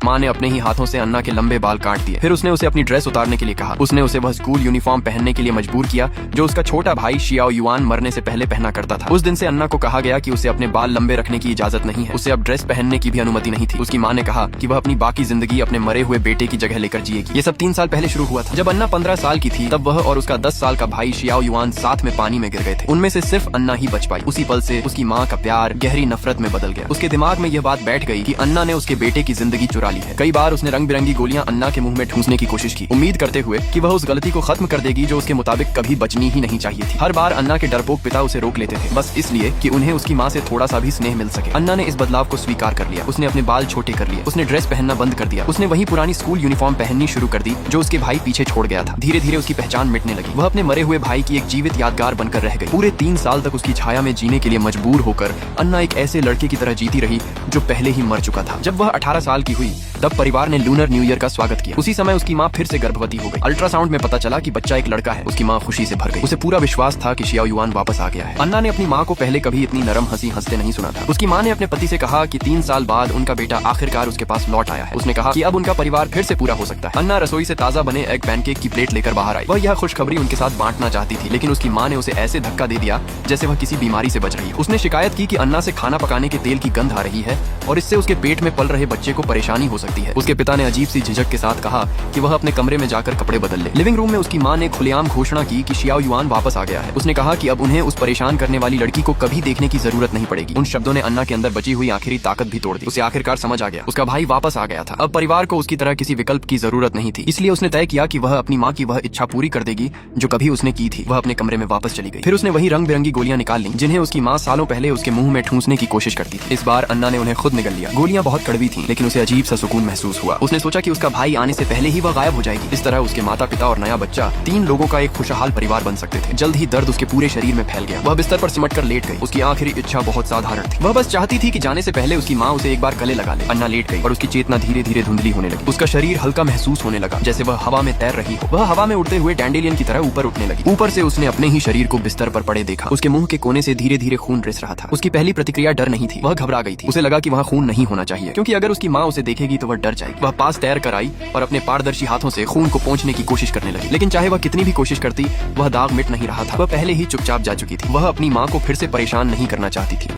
माँ ने अपने ही हाथों से अन्ना के लंबे बाल काट दिए। फिर उसने उसे अपनी ड्रेस उतारने के लिए कहा। उसने उसे वह स्कूल यूनिफॉर्म पहनने के लिए मजबूर किया जो उसका छोटा भाई शियाओ युआन मरने से पहले पहना करता था। उस दिन से अन्ना को कहा गया कि उसे अपने बाल लंबे रखने की इजाजत नहीं है। उसे अब ड्रेस पहनने की भी अनुमति नहीं थी। उसकी माँ ने कहा कि वह अपनी बाकी जिंदगी अपने मरे हुए बेटे की जगह लेकर जिएगी। ये सब 3 साल पहले शुरू हुआ था। जब अन्ना 15 साल की थी तब वह और उसका 10 साल का भाई शियाओ युआन साथ में पानी में गिर गए थे। उनमें से सिर्फ अन्ना ही बच पाई। उसी पल से उसकी माँ का प्यार गहरी नफरत में बदल गया। उसके दिमाग में यह बात बैठ गई कि अन्ना ने उसके बेटे की जिंदगी चुरा ली है। कई बार उसने रंग बिरंगी गोलियां अन्ना के मुंह में ठूंसने की कोशिश की, उम्मीद करते हुए कि वह उस गलती को खत्म कर देगी जो उसके मुताबिक कभी बचनी ही नहीं चाहिए थी। हर बार अन्ना के डरपोक पिता उसे रोक लेते थे, बस इसलिए कि उन्हें उसकी माँ से थोड़ा सा भी स्नेह मिल सके। अन्ना ने इस बदलाव को स्वीकार कर लिया। उसने अपने बाल छोटे कर लिए, उसने ड्रेस पहनना बंद कर दिया, उसने वही पुरानी स्कूल यूनिफॉर्म पहननी शुरू कर दी जो उसके भाई पीछे छोड़ गया था। धीरे धीरे उसकी पहचान मिटने लगी। वह अपने मरे हुए भाई की एक जीवित यादगार बनकर रह गई। पूरे 3 साल तक उसकी छाया में जीने के लिए मजबूर होकर अन्ना एक ऐसे लड़के की तरह जीती रही जो पहले ही मर चुका था। जब वह 18 साल की हुई तब परिवार ने लूनर न्यू ईयर का स्वागत किया। उसी समय उसकी माँ फिर से गर्भवती हो गई। अल्ट्रासाउंड में पता चला कि बच्चा एक लड़का है। उसकी माँ खुशी से भर गई। उसे पूरा विश्वास था कि शियाओ युआन वापस आ गया है। अन्ना ने अपनी माँ को पहले कभी इतनी नरम हंसी हंसते नहीं सुना था। उसकी माँ ने अपने पति से कहा कि 3 साल बाद उनका बेटा आखिरकार उसके पास लौट आया है। उसने कहा कि अब उनका परिवार फिर से पूरा हो सकता है। अन्ना रसोई से ताजा बने एग पैनकेक की प्लेट लेकर बाहर आई। वह यह खुशखबरी उनके साथ बांटना चाहती थी, लेकिन उसकी माँ ने उसे ऐसे धक्का दे दिया जैसे वह किसी बीमारी से बच रही है। उसने शिकायत की कि अन्ना से खाना पकाने के तेल की गंध आ रही है और इससे उसके पेट में पल रहे बच्चे को परेशानी हो सकती है। उसके पिता ने अजीब सी झिझक के साथ कहा कि वह अपने कमरे में जाकर कपड़े बदल ले। लिविंग रूम में उसकी माँ ने खुलेआम घोषणा की कि शियाओ युआन वापस आ गया है। उसने कहा कि अब उन्हें उस परेशान करने वाली लड़की को कभी देखने की जरूरत नहीं पड़ेगी। उन शब्दों ने अन्ना के अंदर बची हुई आखिरी ताकत भी तोड़ दी। उसे आखिरकार समझ आ गया, उसका भाई वापस आ गया था। अब परिवार को उसकी तरह किसी विकल्प की जरूरत नहीं थी, इसलिए उसने तय किया कि वह अपनी माँ की वह इच्छा पूरी कर देगी जो कभी उसने की थी। वह अपने कमरे में वापस चली गई। फिर उसने वही रंग बिरंगी गोलियां निकाल ली जिन्हें उसकी माँ सालों पहले उसके मुंह में ठूंसने की कोशिश करती थी। इस बार अन्ना ने उन्हें खुद निगल लिया। गोलियां बहुत कड़वी थीं, लेकिन उसे अजीब सा सुकून महसूस हुआ। उसने सोचा कि उसका भाई आने से पहले ही वह गायब हो जाएगी। इस तरह उसके माता पिता और नया बच्चा 3 लोगों का एक खुशहाल परिवार बन सकते थे। जल्द ही दर्द उसके पूरे शरीर में फैल गया। वह बिस्तर पर सिमट कर लेट गई। उसकी आखिरी इच्छा बहुत साधारण थी। वह बस चाहती थी कि जाने से पहले उसकी माँ उसे एक बार गले लगा ले। अन्ना लेट गई और उसकी चेतना धीरे धीरे धुंधली होने लगी। उसका शरीर हल्का महसूस होने लगा, जैसे वह हवा में तैर रही हो। वह हवा में उड़ते हुए डैंडेलियन की तरह ऊपर उठने लगी। ऊपर से उसने अपने ही शरीर को बिस्तर पर पड़े देखा। उसके मुंह के कोने से धीरे धीरे खून रिस रहा था। उसकी पहली प्रतिक्रिया डर नहीं थी, वह घबरा गई थी। उसे लगा कि वहाँ खून नहीं होना चाहिए, क्योंकि अगर उसकी माँ उसे देखेगी तो वह डर जाएगी। वह पास तैर कर आई और अपने पारदर्शी हाथों से खून को पोंछने की कोशिश करने लगी, लेकिन चाहे वह कितनी भी कोशिश करती वह दाग मिट नहीं रहा था। वह पहले ही चुपचाप जा चुकी थी। वह अपनी माँ को फिर से परेशान नहीं करना चाहती थी।